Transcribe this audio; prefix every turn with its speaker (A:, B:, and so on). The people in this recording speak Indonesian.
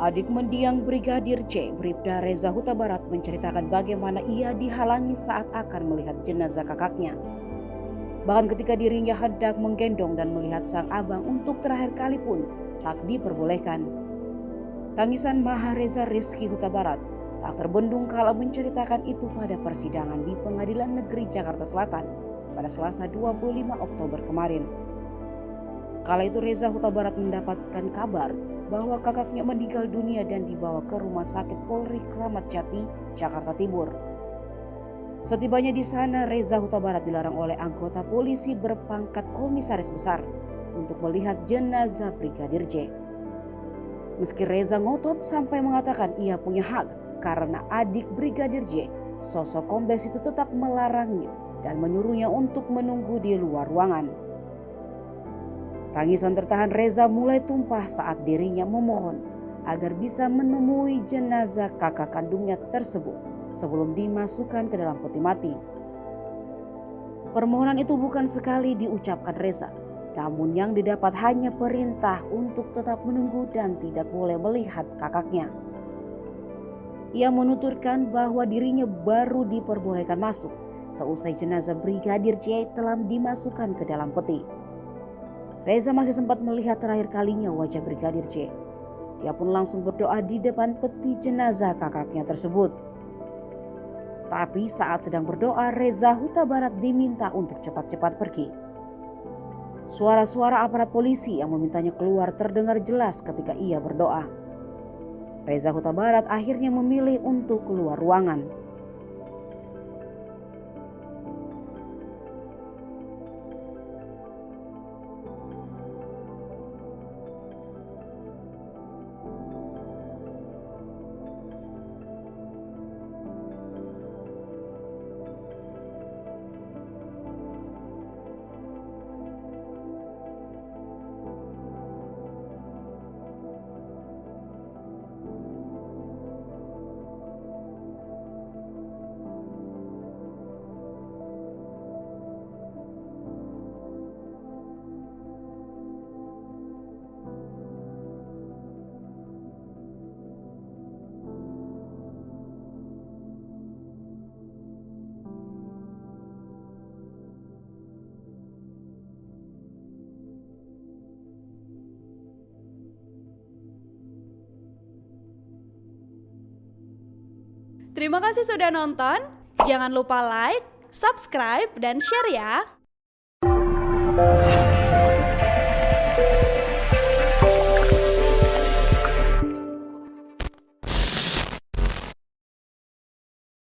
A: Adik mendiang Brigadir J, Bribda Reza Huta Barat menceritakan bagaimana ia dihalangi saat akan melihat jenazah kakaknya. Bahkan ketika dirinya hendak menggendong dan melihat sang abang untuk terakhir kali pun tak diperbolehkan. Tangisan Mahareza Rizky Huta Barat tak terbendung kala menceritakan itu pada persidangan di Pengadilan Negeri Jakarta Selatan pada Selasa 25 Oktober kemarin. Kala itu Reza Huta Barat mendapatkan kabar bahwa kakaknya meninggal dunia dan dibawa ke Rumah Sakit Polri Kramat Jati, Jakarta Timur. Setibanya di sana, Reza Huta Barat dilarang oleh anggota polisi berpangkat komisaris besar untuk melihat jenazah Brigadir J. Meski Reza ngotot sampai mengatakan ia punya hak karena adik Brigadir J, sosok kombes itu tetap melarangnya dan menyuruhnya untuk menunggu di luar ruangan. Tangisan tertahan Reza mulai tumpah saat dirinya memohon agar bisa menemui jenazah kakak kandungnya tersebut sebelum dimasukkan ke dalam peti mati. Permohonan itu bukan sekali diucapkan Reza, namun yang didapat hanya perintah untuk tetap menunggu dan tidak boleh melihat kakaknya. Ia menuturkan bahwa dirinya baru diperbolehkan masuk seusai jenazah Brigadir J telah dimasukkan ke dalam peti. Reza masih sempat melihat terakhir kalinya wajah Brigadir J. Dia pun langsung berdoa di depan peti jenazah kakaknya tersebut. Tapi saat sedang berdoa, Reza Huta Barat diminta untuk cepat-cepat pergi. Suara-suara aparat polisi yang memintanya keluar terdengar jelas ketika ia berdoa. Reza Huta Barat akhirnya memilih untuk keluar ruangan.
B: Terima kasih sudah nonton. Jangan lupa like, subscribe, dan share ya.